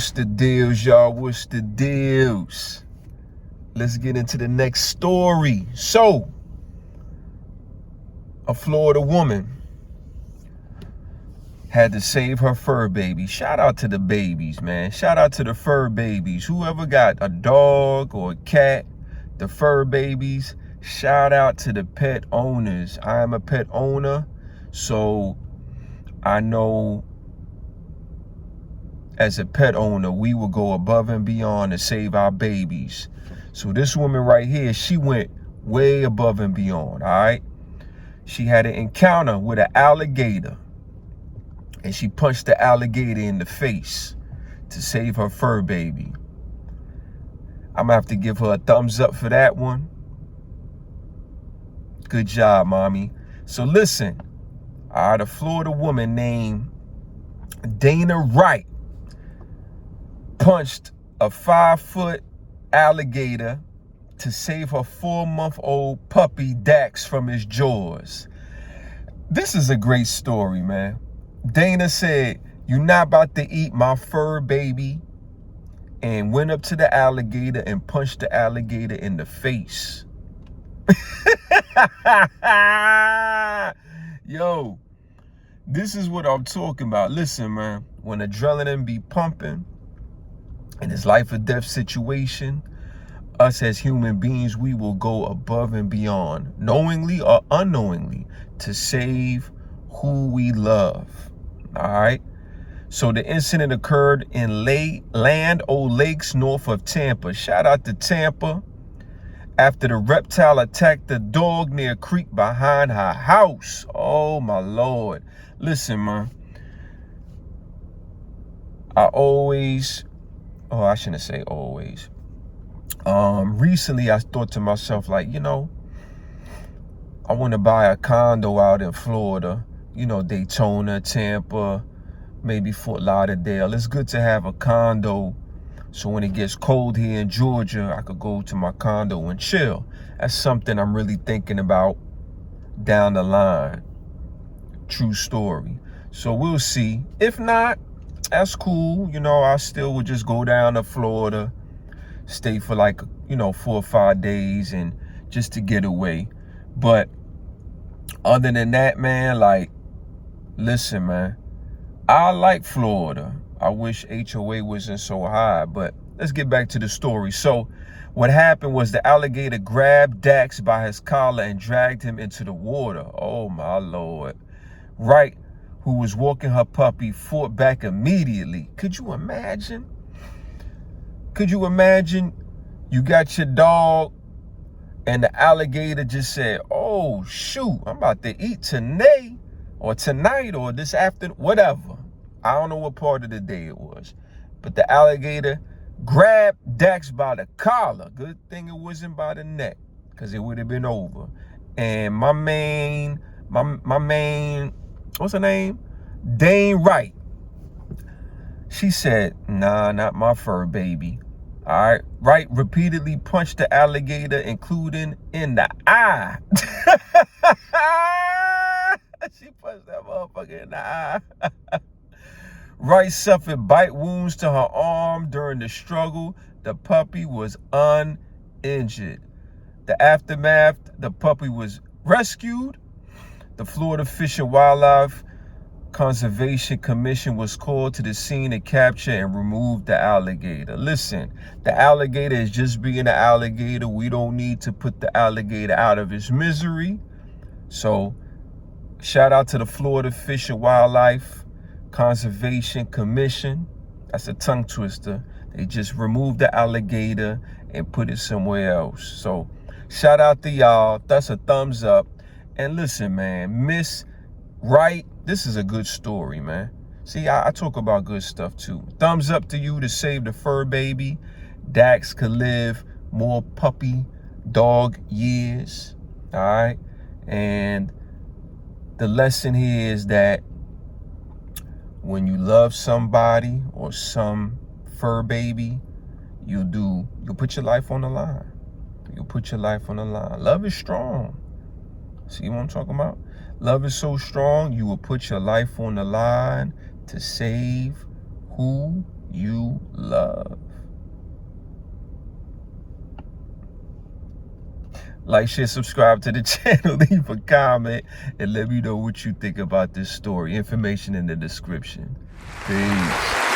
What's the deals, y'all? What's the deals? Let's get into the next story. So, a Florida woman had to save her fur baby. Shout out to the babies, man. Shout out to the fur babies. Whoever got a dog or a cat, the fur babies, shout out to the pet owners. I am a pet owner, so I know as a pet owner, we will go above and beyond to save our babies. So this woman right here, she went way above and beyond, all right? She had an encounter with an alligator, and she punched the alligator in the face to save her fur baby. I'm gonna have to give her a thumbs up for that one. Good job, mommy. So listen, all right, a Florida woman named Danie Wright punched a 5-foot alligator to save her 4-month-old puppy Dax from his jaws. This is a great story, man. Dana said, "You're not about to eat my fur baby," and went up to the alligator and punched the alligator in the face. Yo, this is what I'm talking about. Listen, man, when adrenaline be pumping in this life or death situation, us as human beings, we will go above and beyond, knowingly or unknowingly, to save who we love. All right. So the incident occurred in Land O'Lakes, north of Tampa. Shout out to Tampa. After the reptile attacked the dog near a creek behind her house. Oh my Lord. Listen, man. I shouldn't say always. Recently I thought to myself, like, I want to buy a condo out in Florida, Daytona, Tampa, maybe Fort Lauderdale. It's good to have a condo, so when it gets cold here in Georgia, I could go to my condo and chill. That's something I'm really thinking about down the line. True story. So we'll see. If not, that's cool. I still would just go down to Florida, stay for 4 or 5 days and just to get away. But other than that, man, listen, man, I like Florida. I wish HOA wasn't so high, but let's get back to the story. So what happened was the alligator grabbed Dax by his collar and dragged him into the water. Oh my Lord. Wright, who was walking her puppy, fought back immediately. Could you imagine? You got your dog and the alligator just said, "Oh shoot, I'm about to eat today or tonight or this afternoon," whatever. I don't know what part of the day it was, but the alligator grabbed Dax by the collar. Good thing it wasn't by the neck, because it would have been over. And my main, what's her name? Danie Wright. She said, "Nah, not my fur baby." All right. Wright repeatedly punched the alligator, including in the eye. She punched that motherfucker in the eye. Wright suffered bite wounds to her arm during the struggle. The puppy was uninjured. The aftermath, the puppy was rescued. The Florida Fish and Wildlife Conservation Commission was called to the scene to capture and remove the alligator. Listen, the alligator is just being an alligator. We don't need to put the alligator out of his misery. So shout out to the Florida Fish and Wildlife Conservation Commission. That's a tongue twister. They just removed the alligator and put it somewhere else. So shout out to y'all. That's a thumbs up. And listen, man, Miss Wright, this is a good story, man. See, I talk about good stuff too. Thumbs up to you to save the fur baby. Dax could live more puppy dog years. All right. And the lesson here is that when you love somebody or some fur baby, you'll put your life on the line. You'll put your life on the line. Love is strong. See what I'm talking about? Love is so strong, you will put your life on the line to save who you love. Like, share, subscribe to the channel, leave a comment, and let me know what you think about this story. Information in the description. Peace.